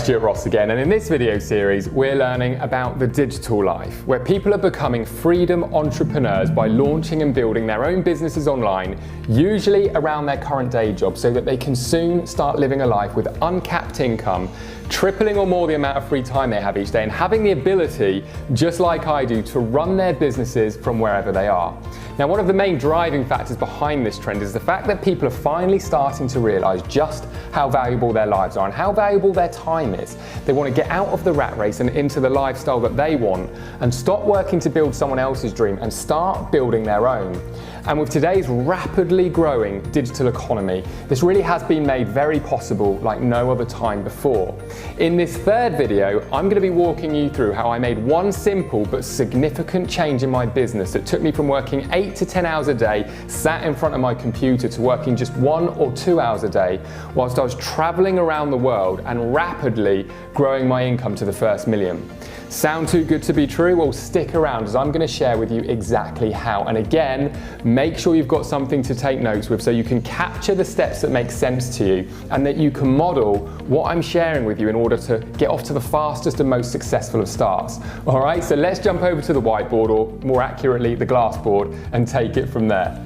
Stuart Ross again, and in this video series we're learning about the digital life, where people are becoming freedom entrepreneurs by launching and building their own businesses online, usually around their current day job, so that they can soon start living a life with uncapped income, tripling or more the amount of free time they have each day, and having the ability, just like I do, to run their businesses from wherever they are. Now, one of the main driving factors behind this trend is the fact that people are finally starting to realise just how valuable their lives are and how valuable their time is. They want to get out of the rat race and into the lifestyle that they want and stop working to build someone else's dream and start building their own. And with today's rapidly growing digital economy, this really has been made very possible like no other time before. In this third video, I'm going to be walking you through how I made one simple but significant change in my business that took me from working 8 to 10 hours a day, sat in front of my computer, to working just 1 or 2 hours a day, whilst I was traveling around the world and rapidly growing my income to the first million. Sound too good to be true? Well, stick around as I'm going to share with you exactly how. And again, make sure you've got something to take notes with so you can capture the steps that make sense to you and that you can model what I'm sharing with you in order to get off to the fastest and most successful of starts. All right, so let's jump over to the whiteboard, or more accurately, the glass board, and take it from there.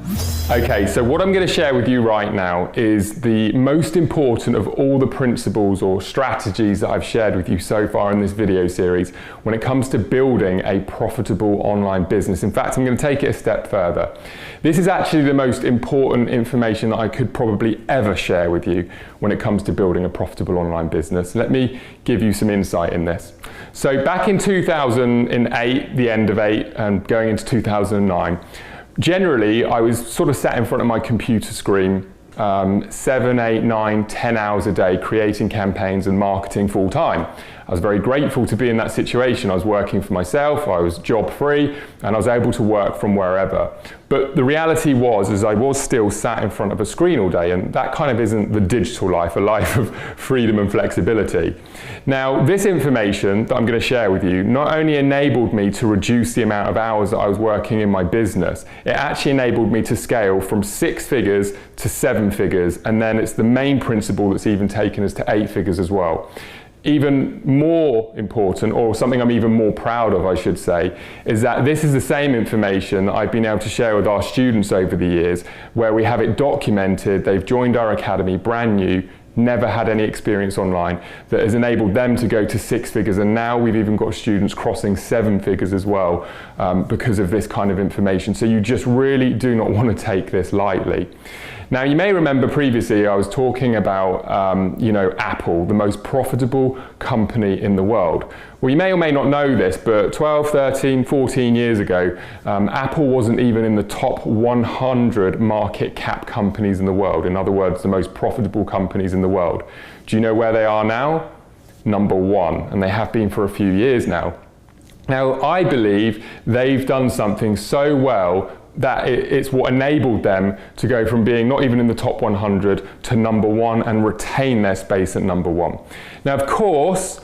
Okay, so what I'm going to share with you right now is the most important of all the principles or strategies that I've shared with you so far in this video series when it comes to building a profitable online business. In fact, I'm going to take it a step further. This is actually the most important information that I could probably ever share with you when it comes to building a profitable online business. Let me give you some insight in this. So back in 2008, the end of 8 and going into 2009, generally, I was sort of sat in front of my computer screen 7, 8, 9, 10 hours a day creating campaigns and marketing full time. I was very grateful to be in that situation. I was working for myself, I was job free, and I was able to work from wherever. But the reality was I was still sat in front of a screen all day, and that kind of isn't the digital life, a life of freedom and flexibility. Now, this information that I'm going to share with you not only enabled me to reduce the amount of hours that I was working in my business, it actually enabled me to scale from 6 figures to 7 figures, and then it's the main principle that's even taken us to 8 figures as well. Even more important, or something I'm even more proud of, I should say, is that this is the same information that I've been able to share with our students over the years, where we have it documented. They've joined our academy brand new, never had any experience online, that has enabled them to go to 6 figures, and now we've even got students crossing 7 figures as well because of this kind of information. So you just really do not want to take this lightly. Now, you may remember previously I was talking about Apple, the most profitable company in the world. Well, you may or may not know this, but 12, 13, 14 years ago, Apple wasn't even in the top 100 market cap companies in the world. In other words, the most profitable companies in the world. Do you know where they are now? Number 1, and they have been for a few years now. Now, I believe they've done something so well that it's what enabled them to go from being not even in the top 100 to number 1 and retain their space at number 1. Now, of course,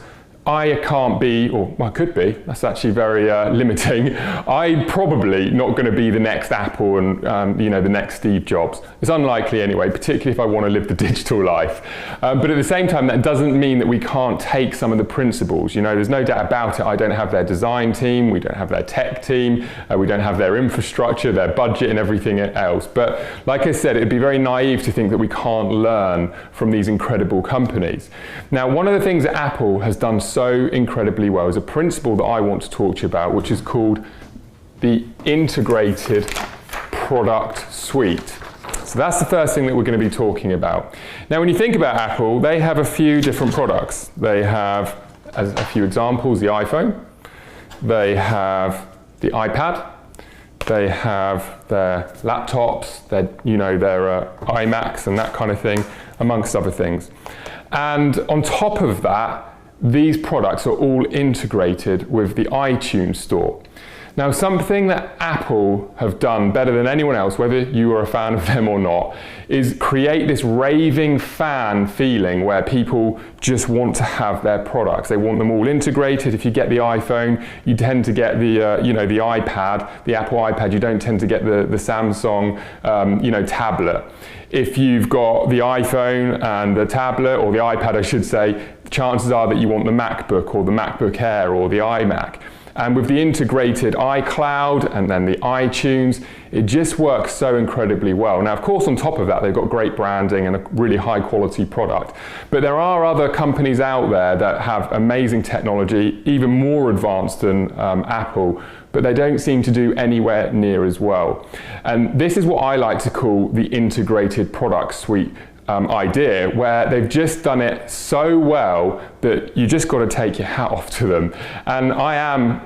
I can't be, or I could be, that's actually very limiting. I'm probably not going to be the next Apple and the next Steve Jobs. It's unlikely anyway, particularly if I want to live the digital life. But at the same time, that doesn't mean that we can't take some of the principles. There's no doubt about it. I don't have their design team, we don't have their tech team, we don't have their infrastructure, their budget and everything else. But like I said, it'd be very naive to think that we can't learn from these incredible companies. Now, one of the things that Apple has done so incredibly well is a principle that I want to talk to you about, which is called the integrated product suite. So that's the first thing that we're going to be talking about. Now, when you think about Apple, they have a few different products. They have, as a few examples, the iPhone, they have the iPad, they have their laptops, their iMacs and that kind of thing, amongst other things. And on top of that, these products are all integrated with the iTunes store. Now, something that Apple have done better than anyone else, whether you are a fan of them or not, is create this raving fan feeling where people just want to have their products. They want them all integrated. If you get the iPhone, you tend to get the the iPad, the Apple iPad. You don't tend to get the Samsung tablet. If you've got the iPhone and the tablet, or the iPad I should say, chances are that you want the MacBook or the MacBook Air or the iMac. And with the integrated iCloud and then the iTunes, it just works so incredibly well. Now, of course, on top of that, they've got great branding and a really high quality product. But there are other companies out there that have amazing technology, even more advanced than Apple, but they don't seem to do anywhere near as well. And this is what I like to call the integrated product suite idea, where they've just done it so well that you just got to take your hat off to them. And I am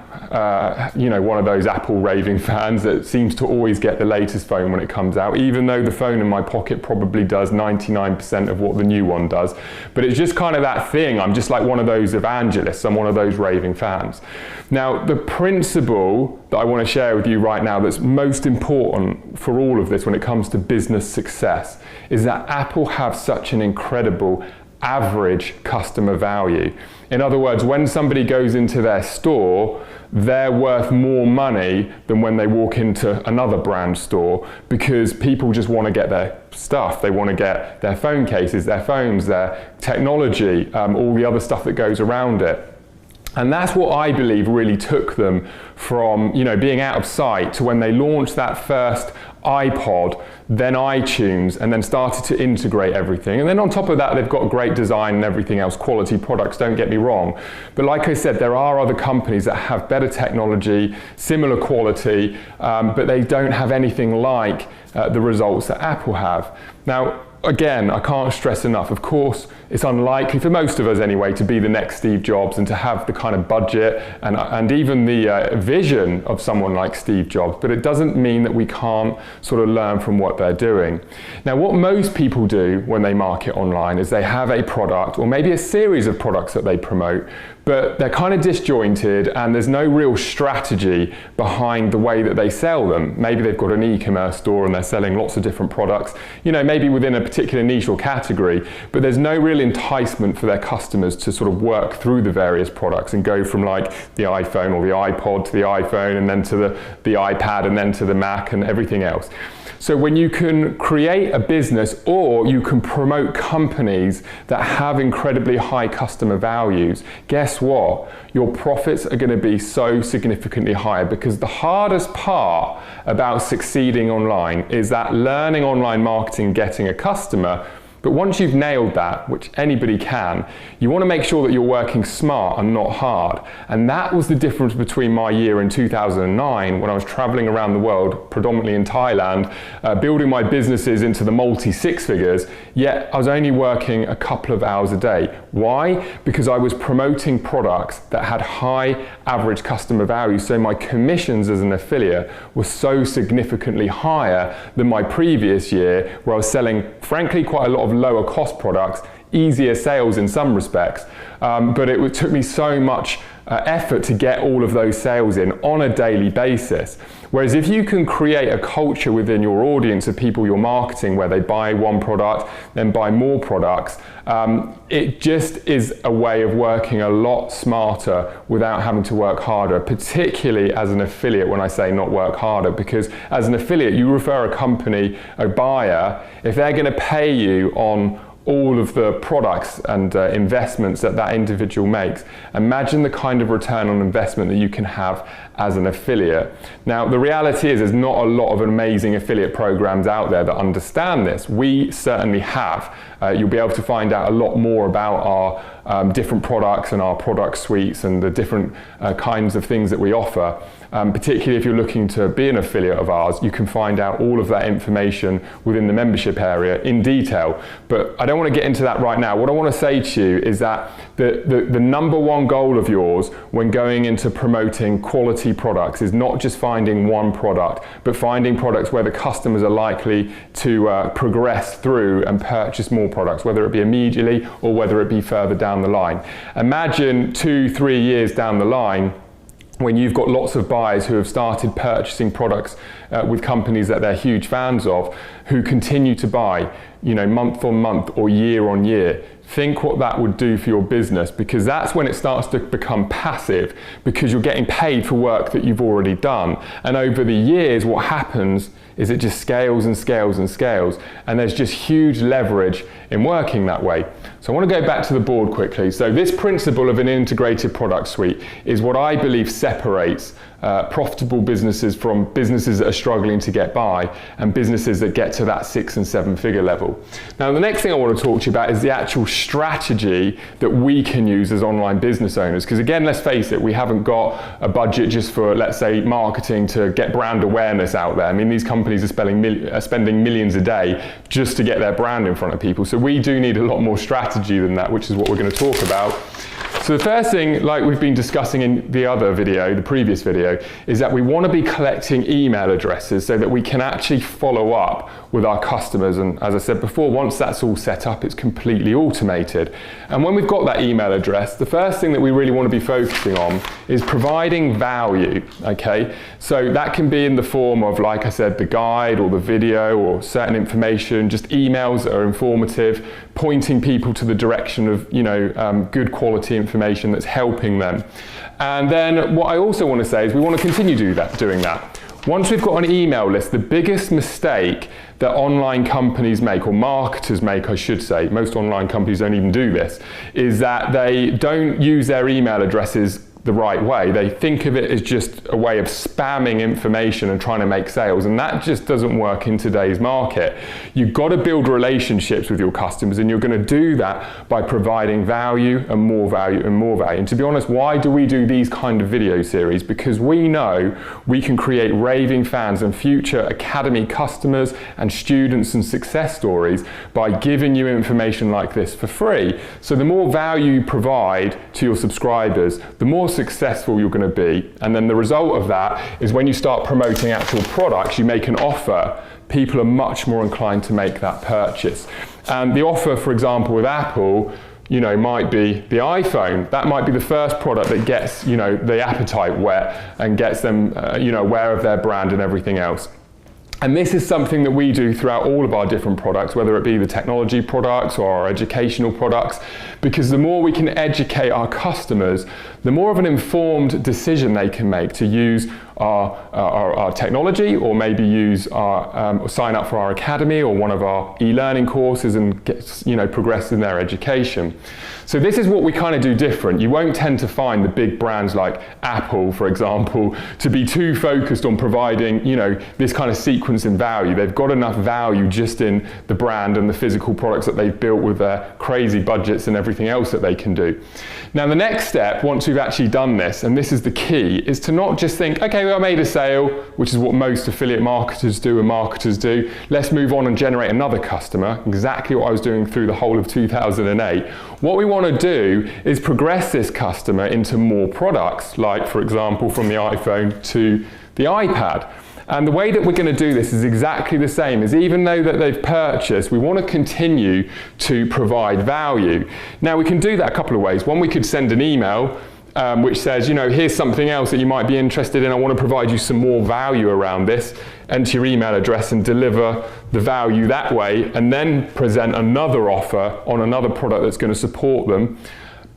one of those Apple raving fans that seems to always get the latest phone when it comes out, even though the phone in my pocket probably does 99% of what the new one does. But it's just kind of that thing. I'm just like one of those evangelists. I'm one of those raving fans. Now, the principle that I want to share with you right now that's most important for all of this when it comes to business success is that Apple have such an incredible average customer value. In other words, when somebody goes into their store, they're worth more money than when they walk into another brand store, because people just want to get their stuff. They want to get their phone cases, their phones, their technology, all the other stuff that goes around it. And that's what I believe really took them from, being out of sight to when they launched that first iPod, then iTunes, and then started to integrate everything. And then on top of that, they've got great design and everything else, quality products, don't get me wrong. But like I said, there are other companies that have better technology, similar quality, but they don't have anything like the results that Apple have. Now, again, I can't stress enough, of course, it's unlikely, for most of us anyway, to be the next Steve Jobs and to have the kind of budget and even the vision of someone like Steve Jobs, but it doesn't mean that we can't sort of learn from what they're doing. Now, what most people do when they market online is they have a product or maybe a series of products that they promote, but they're kind of disjointed and there's no real strategy behind the way that they sell them. Maybe they've got an e-commerce store and they're selling lots of different products, maybe within a particular niche or category, but there's no real enticement for their customers to sort of work through the various products and go from like the iPhone or the iPod to the iPhone and then to the iPad and then to the Mac and everything else. So when you can create a business or you can promote companies that have incredibly high customer values, guess what? Your profits are going to be so significantly higher, because the hardest part about succeeding online is that learning online marketing, getting a customer. But once you've nailed that, which anybody can, you want to make sure that you're working smart and not hard. And that was the difference between my year in 2009 when I was traveling around the world, predominantly in Thailand, building my businesses into the multi-six figures, yet I was only working a couple of hours a day. Why? Because I was promoting products that had high average customer value, so my commissions as an affiliate were so significantly higher than my previous year, where I was selling, frankly, quite a lot of lower cost products, easier sales in some respects, but it took me so much effort to get all of those sales in on a daily basis. Whereas if you can create a culture within your audience of people you're marketing where they buy one product, then buy more products, it just is a way of working a lot smarter without having to work harder, particularly as an affiliate. When I say not work harder, because as an affiliate, you refer a company, a buyer, if they're going to pay you on all of the products and investments that individual makes, imagine the kind of return on investment that you can have as an affiliate. Now, the reality is there's not a lot of amazing affiliate programs out there that understand this. We certainly have. You'll be able to find out a lot more about our different products and our product suites and the different kinds of things that we offer. Particularly if you're looking to be an affiliate of ours, you can find out all of that information within the membership area in detail. But I don't want to get into that right now. What I want to say to you is that the number one goal of yours when going into promoting quality products is not just finding one product, but finding products where the customers are likely to progress through and purchase more products, whether it be immediately or whether it be further down the line. Imagine 2-3 years down the line, when you've got lots of buyers who have started purchasing products with companies that they're huge fans of, who continue to buy, month on month or year on year. think what that would do for your business, because that's when it starts to become passive, because you're getting paid for work that you've already done. And over the years, what happens is it just scales and scales and scales, and there's just huge leverage in working that way. So I want to go back to the board quickly. So this principle of an integrated product suite is what I believe separates profitable businesses from businesses that are struggling to get by and businesses that get to that 6 and 7 figure level. Now, the next thing I want to talk to you about is the actual strategy that we can use as online business owners. Because again, let's face it, we haven't got a budget just for, let's say, marketing to get brand awareness out there. I mean, these companies are spending millions a day just to get their brand in front of people. So we do need a lot more strategy than that, which is what we're going to talk about. So the first thing, like we've been discussing in the other video, the previous video, is that we want to be collecting email addresses so that we can actually follow up with our customers. And as I said before, once that's all set up, it's completely automated. And when we've got that email address, the first thing that we really want to be focusing on is providing value, okay? So that can be in the form of, like I said, the guide or the video or certain information, just emails that are informative, pointing people to the direction of, good quality information that's helping them. And then what I also want to say is we want to continue doing that. Once we've got an email list, the biggest mistake that online companies make, or marketers make, I should say, most online companies don't even do this, is that they don't use their email addresses the right way. They think of it as just a way of spamming information and trying to make sales, and that just doesn't work in today's market. You've got to build relationships with your customers, and you're going to do that by providing value and more value and more value. And to be honest, why do we do these kind of video series? Because we know we can create raving fans and future academy customers and students and success stories by giving you information like this for free. So the more value you provide to your subscribers, the more successful you're going to be. And then the result of that is when you start promoting actual products, you make an offer, people are much more inclined to make that purchase. And the offer, for example, with Apple, might be the iPhone. That might be the first product that gets, the appetite whet and gets them, aware of their brand and everything else. And this is something that we do throughout all of our different products, whether it be the technology products or our educational products, because the more we can educate our customers, the more of an informed decision they can make to use our technology, or maybe use our sign up for our academy or one of our e-learning courses and get, progress in their education. So this is what we kind of do different. You won't tend to find the big brands like Apple, for example, to be too focused on providing, this kind of sequence in value. They've got enough value just in the brand and the physical products that they've built with their crazy budgets and everything else that they can do. Now, the next step, once we've actually done this, and this is the key, is to not just think, okay, well, I made a sale, which is what most affiliate marketers do and marketers do. Let's move on and generate another customer, exactly what I was doing through the whole of 2008. What we want to do is progress this customer into more products, like, for example, from the iPhone to the iPad. And the way that we're going to do this is exactly the same, is even though that they've purchased, we want to continue to provide value. Now, we can do that a couple of ways. One, we could send an email which says, here's something else that you might be interested in. I want to provide you some more value around this. Enter your email address and deliver the value that way, and then present another offer on another product that's going to support them.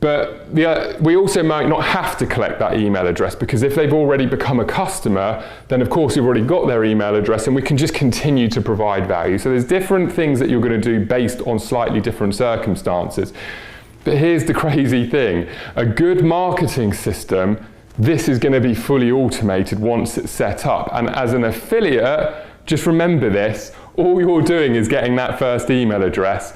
But we also might not have to collect that email address, because if they've already become a customer, then of course we've already got their email address and we can just continue to provide value. So there's different things that you're going to do based on slightly different circumstances. But here's the crazy thing. A good marketing system, this is going to be fully automated once it's set up. And as an affiliate, just remember this, all you're doing is getting that first email address,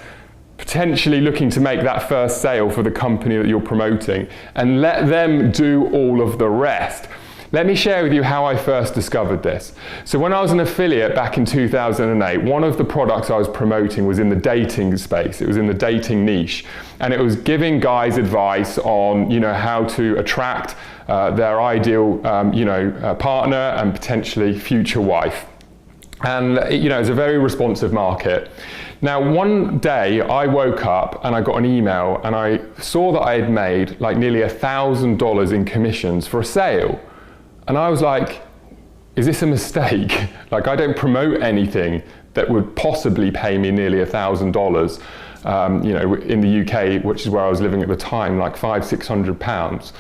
potentially looking to make that first sale for the company that you're promoting, and let them do all of the rest. Let me share with you how I first discovered this. So when I was an affiliate back in 2008, one of the products I was promoting was in the dating space. It was in the dating niche. And it was giving guys advice on, how to attract their ideal, partner and potentially future wife. And, it's a very responsive market. Now, one day I woke up and I got an email and I saw that I had made like nearly $1,000 in commissions for a sale. And I was like, is this a mistake? Like, I don't promote anything that would possibly pay me nearly $1,000. in the UK, which is where I was living at the time, like £500-600.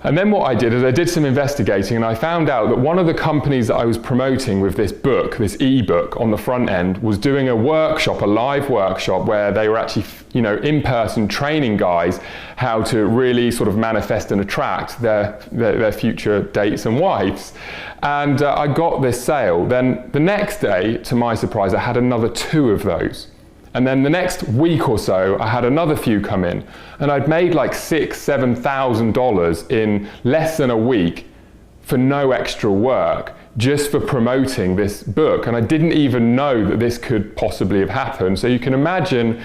And then what I did is I did some investigating, and I found out that one of the companies that I was promoting with this book, this ebook on the front end, was doing a workshop, a live workshop, where they were actually, in-person training guys how to really sort of manifest and attract their future dates and wives. And I got this sale. Then the next day, to my surprise, I had another 2 of those. And then the next week or so, I had another few come in, and I'd made like $6,000-7,000 in less than a week for no extra work, just for promoting this book. And I didn't even know that this could possibly have happened. So you can imagine,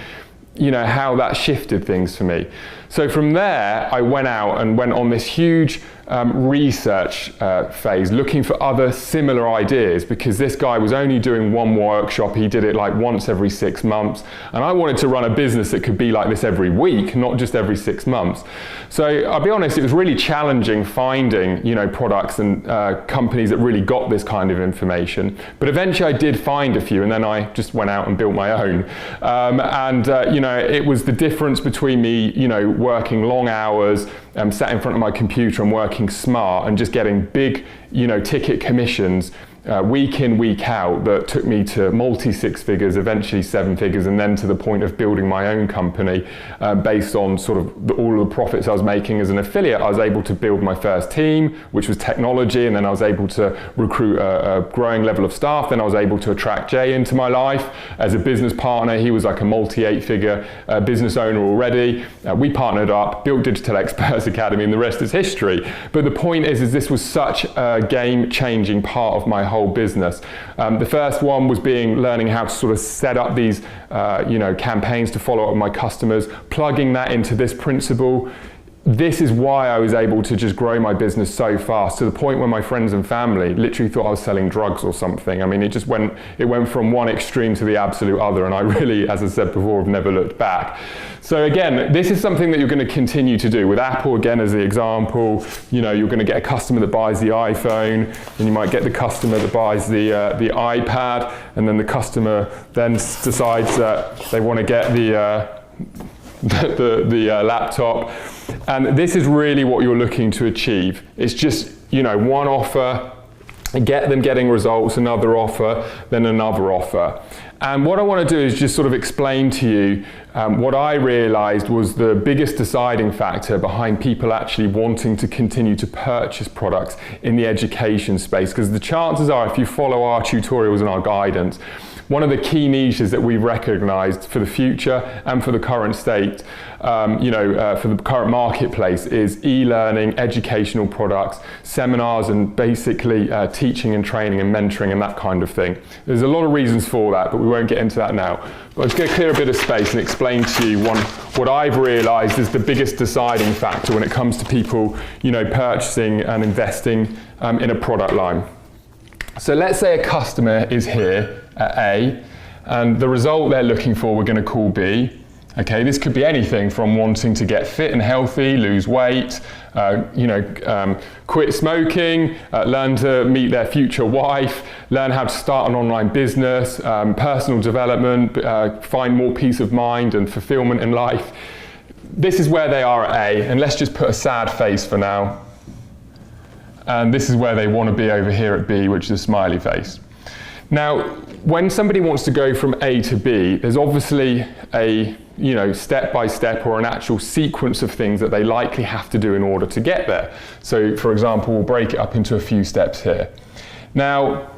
how that shifted things for me. So from there, I went out and went on this huge research phase, looking for other similar ideas, because this guy was only doing one workshop. He did it like once every 6 months, and I wanted to run a business that could be like this every week, not just every 6 months. So I'll be honest, it was really challenging finding products and companies that really got this kind of information. But eventually I did find a few, and then I just went out and built my own. It was the difference between me working long hours, sat in front of my computer and working smart, and just getting big, ticket commissions week in, week out, that took me to multi-6 figures, eventually 7 figures, and then to the point of building my own company based on sort of all of the profits I was making as an affiliate. I was able to build my first team, which was technology, and then I was able to recruit a growing level of staff. Then I was able to attract Jay into my life as a business partner. He was like a multi-8-figure business owner already. We partnered up, built Digital Experts Academy, and the rest is history. But the point is this was such a game-changing part of my whole business. The first one was learning how to sort of set up these campaigns to follow up with my customers, plugging that into this principle. This is why I was able to just grow my business so fast, to the point where my friends and family literally thought I was selling drugs or something. I mean, it went from one extreme to the absolute other, and I really, as I said before, have never looked back. So again, this is something that you're going to continue to do. With Apple, again, as the example, you're going to get a customer that buys the iPhone, and you might get the customer that buys the iPad, and then the customer then decides that they want to get the laptop. And this is really what you're looking to achieve. It's just, one offer, get them getting results, another offer, then another offer. And what I want to do is just sort of explain to you what I realized was the biggest deciding factor behind people actually wanting to continue to purchase products in the education space. Because the chances are, if you follow our tutorials and our guidance, one of the key niches that we've recognized for the future and for the current state, for the current marketplace, is e-learning, educational products, seminars, and basically teaching and training and mentoring and that kind of thing. There's a lot of reasons for that, but we won't get into that now. But I'm just going to clear a bit of space and explain to you what I've realized is the biggest deciding factor when it comes to people, purchasing and investing in a product line. So let's say a customer is here at A, and the result they're looking for we're going to call B. Okay, this could be anything from wanting to get fit and healthy, lose weight, quit smoking, learn to meet their future wife, learn how to start an online business, personal development, find more peace of mind and fulfillment in life. This is where they are at A, and let's just put a sad face for now. And this is where they want to be over here at B, which is a smiley face. Now, when somebody wants to go from A to B, there's obviously a step-by-step or an actual sequence of things that they likely have to do in order to get there. So, for example, we'll break it up into a few steps here. Now,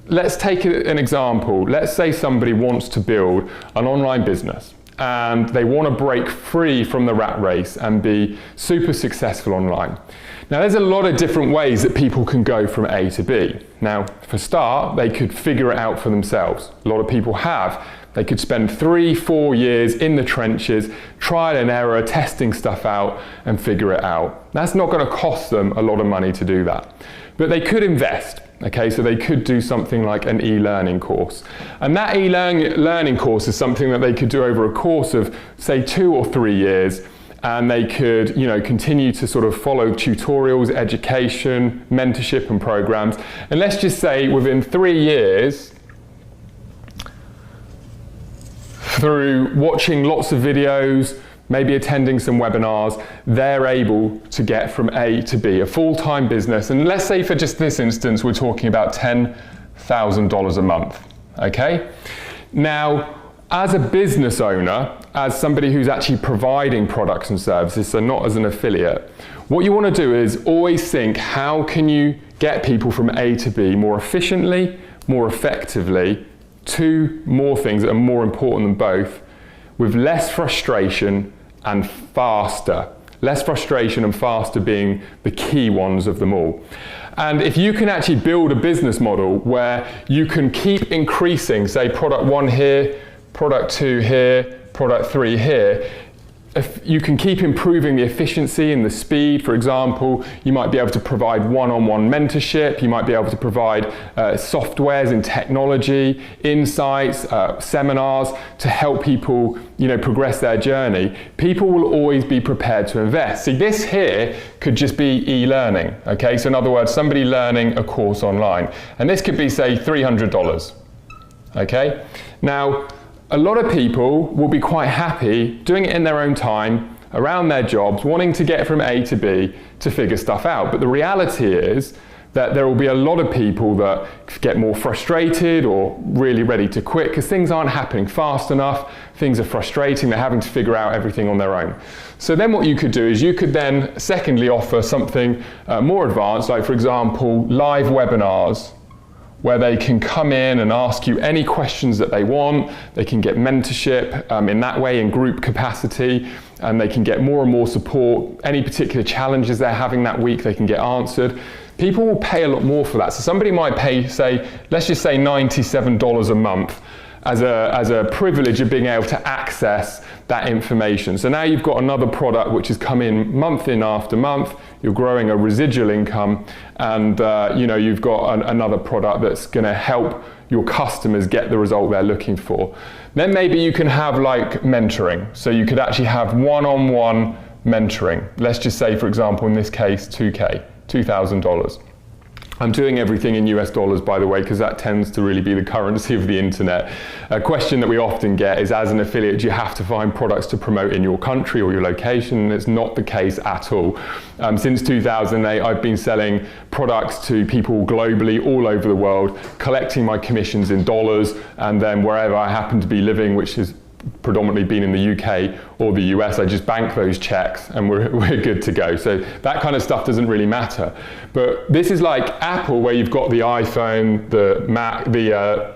let's take an example. Let's say somebody wants to build an online business, and they want to break free from the rat race and be super successful online. Now, there's a lot of different ways that people can go from A to B. Now, for a start, they could figure it out for themselves. A lot of people have. They could spend 3-4 years in the trenches, trial and error, testing stuff out and figure it out. That's not going to cost them a lot of money to do that. But they could invest. Okay, so they could do something like an e-learning course. And that e-learning course is something that they could do over a course of, say, 2 or 3 years. And they could, continue to sort of follow tutorials, education, mentorship and programs. And let's just say within 3 years, through watching lots of videos, maybe attending some webinars, they're able to get from A to B, a full-time business. And let's say for just this instance, we're talking about $10,000 a month, okay? Now, as a business owner, as somebody who's actually providing products and services, so not as an affiliate, what you want to do is always think, how can you get people from A to B more efficiently, more effectively, to more things that are more important than both, with less frustration and faster. Less frustration and faster being the key ones of them all. And if you can actually build a business model where you can keep increasing, say product 1 here, product 2 here, product 3 here, if you can keep improving the efficiency and the speed. For example, you might be able to provide one-on-one mentorship, you might be able to provide softwares and technology, insights, seminars to help people, progress their journey. People will always be prepared to invest. See, this here could just be e-learning, okay? So in other words, somebody learning a course online. And this could be, say, $300, okay? Now, a lot of people will be quite happy doing it in their own time, around their jobs, wanting to get from A to B to figure stuff out. But the reality is that there will be a lot of people that get more frustrated or really ready to quit because things aren't happening fast enough, things are frustrating, they're having to figure out everything on their own. So then what you could do is you could then secondly offer something more advanced, like for example, live webinars, where they can come in and ask you any questions that they want. They can get mentorship in that way in group capacity, and they can get more and more support. Any particular challenges they're having that week, they can get answered. People will pay a lot more for that. So somebody might pay, say, let's just say $97 a month as a privilege of being able to access that information. So now you've got another product which has come in after month, you're growing a residual income, and you've got another product that's going to help your customers get the result they're looking for. Then maybe you can have like mentoring. So you could actually have one-on-one mentoring. Let's just say, for example, in this case, $2,000. I'm doing everything in US dollars, by the way, because that tends to really be the currency of the internet. A question that we often get is, as an affiliate, do you have to find products to promote in your country or your location? And it's not the case at all. Since 2008, I've been selling products to people globally, all over the world, collecting my commissions in dollars, and then wherever I happen to be living, which is predominantly been in the UK or the US, I just bank those checks and we're good to go. So that kind of stuff doesn't really matter. But this is like Apple, where you've got the iPhone, the Mac, the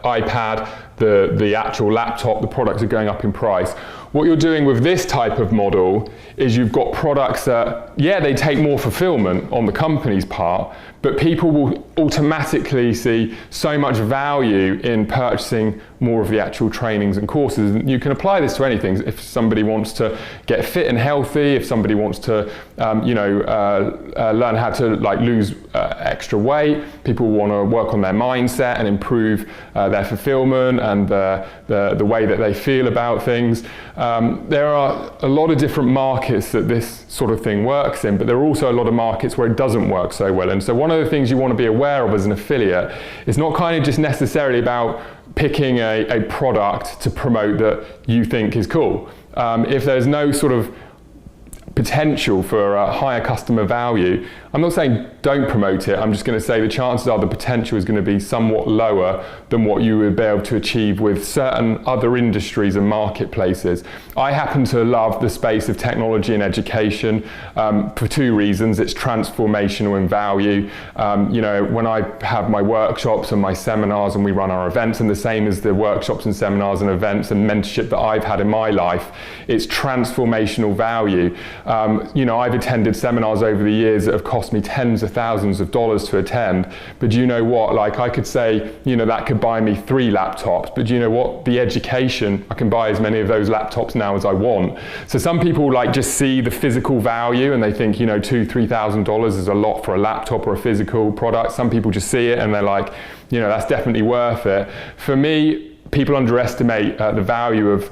iPad, the actual laptop, the products are going up in price. What you're doing with this type of model is you've got products that, yeah, they take more fulfillment on the company's part, but people will automatically see so much value in purchasing more of the actual trainings and courses. And you can apply this to anything. If somebody wants to get fit and healthy, if somebody wants to learn how to lose extra weight, people want to work on their mindset and improve their fulfillment and the way that they feel about things. There are a lot of different markets that this sort of thing works in, but there are also a lot of markets where it doesn't work so well. And so one of the things you want to be aware of as an affiliate is not kind of just necessarily about picking a product to promote that you think is cool. If there's no sort of potential for a higher customer value, I'm not saying don't promote it, I'm just going to say the chances are the potential is going to be somewhat lower than what you would be able to achieve with certain other industries and marketplaces. I happen to love the space of technology and education for two reasons. It's transformational in value. When I have my workshops and my seminars and we run our events, and the same as the workshops and seminars and events and mentorship that I've had in my life, it's transformational value. I've attended seminars over the years that have cost me tens of thousands of dollars to attend, but do you know what, I could say, that could buy me 3 laptops, but do you know what, the education, I can buy as many of those laptops now as I want. So some people just see the physical value and they think, $2,000-3,000 is a lot for a laptop or a physical product. Some people just see it and they're like, that's definitely worth it. For me, people underestimate the value of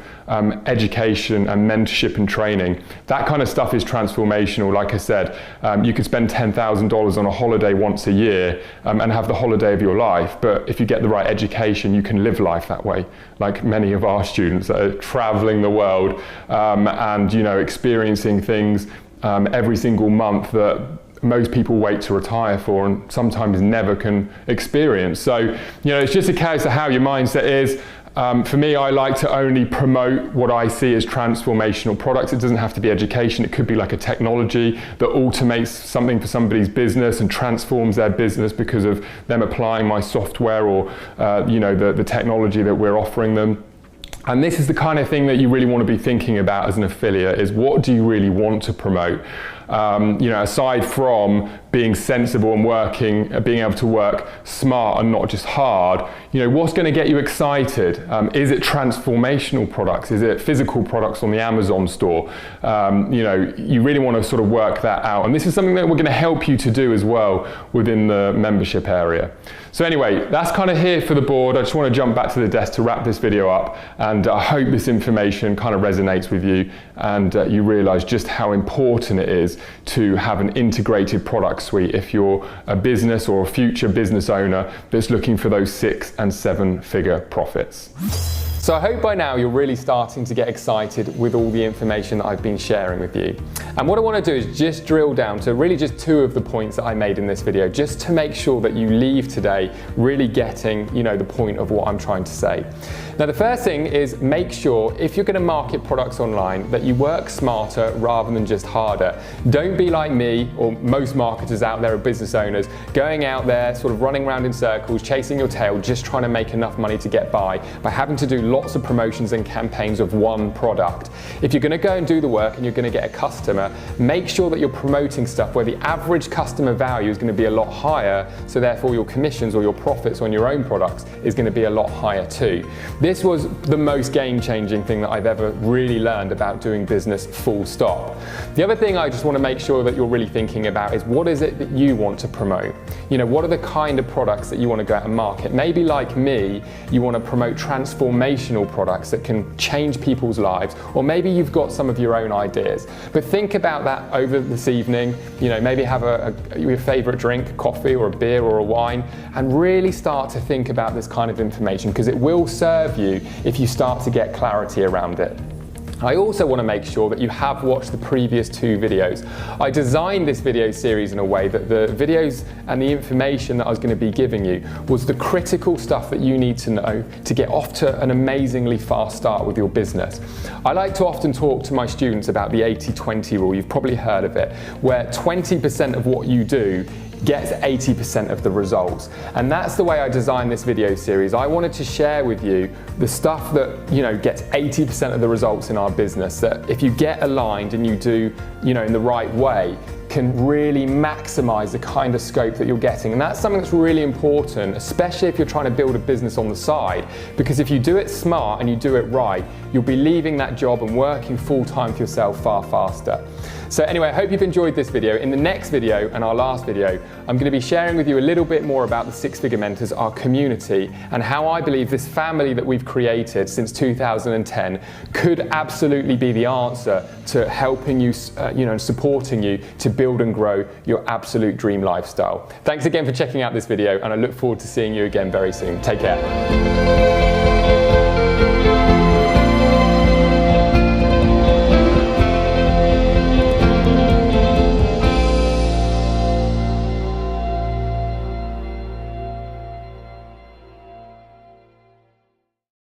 education and mentorship and training. That kind of stuff is transformational. Like I said, you could spend $10,000 on a holiday once a year and have the holiday of your life, but if you get the right education, you can live life that way. Like many of our students that are traveling the world and experiencing things every single month that most people wait to retire for and sometimes never can experience. So, it's just a case of how your mindset is. For me, I like to only promote what I see as transformational products. It doesn't have to be education. It could be like a technology that automates something for somebody's business and transforms their business because of them applying my software or the technology that we're offering them. And this is the kind of thing that you really want to be thinking about as an affiliate, is what do you really want to promote? Aside from being sensible and being able to work smart and not just hard, what's going to get you excited? Is it transformational products? Is it physical products on the Amazon store? You really want to sort of work that out. And this is something that we're going to help you to do as well within the membership area. So anyway, that's kind of here for the board. I just want to jump back to the desk to wrap this video up, and I hope this information kind of resonates with you and you realize just how important it is to have an integrated product suite if you're a business or a future business owner that's looking for those 6- and 7-figure profits. So I hope by now you're really starting to get excited with all the information that I've been sharing with you. And what I want to do is just drill down to really just 2 of the points that I made in this video, just to make sure that you leave today really getting, the point of what I'm trying to say. Now, the first thing is make sure if you're going to market products online that you work smarter rather than just harder. Don't be like me or most marketers out there or business owners going out there sort of running around in circles, chasing your tail, just trying to make enough money to get by having to do lots of promotions and campaigns of one product. If you're going to go and do the work and you're going to get a customer, make sure that you're promoting stuff where the average customer value is going to be a lot higher, so therefore your commissions or your profits on your own products is going to be a lot higher too. This was the most game-changing thing that I've ever really learned about doing business, full stop. The other thing I just want to make sure that you're really thinking about is what is it that you want to promote? What are the kind of products that you want to go out and market? Maybe like me, you want to promote transformational products that can change people's lives, or maybe you've got some of your own ideas. But think about that over this evening, maybe have your favorite drink, coffee or a beer or a wine, and really start to think about this kind of information, because it will serve you if you start to get clarity around it. I also want to make sure that you have watched the previous 2 videos. I designed this video series in a way that the videos and the information that I was going to be giving you was the critical stuff that you need to know to get off to an amazingly fast start with your business. I like to often talk to my students about the 80-20 rule. You've probably heard of it, where 20% of what you do gets 80% of the results. And that's the way I designed this video series. I wanted to share with you the stuff that, gets 80% of the results in our business, that if you get aligned and you do, in the right way, can really maximize the kind of scope that you're getting. And that's something that's really important, especially if you're trying to build a business on the side, because if you do it smart and you do it right, you'll be leaving that job and working full-time for yourself far faster. So anyway, I hope you've enjoyed this video. In the next video and our last video, I'm going to be sharing with you a little bit more about the 6-Figure Mentors, our community, and how I believe this family that we've created since 2010 could absolutely be the answer to helping you, and supporting you to build and grow your absolute dream lifestyle. Thanks again for checking out this video, and I look forward to seeing you again very soon. Take care.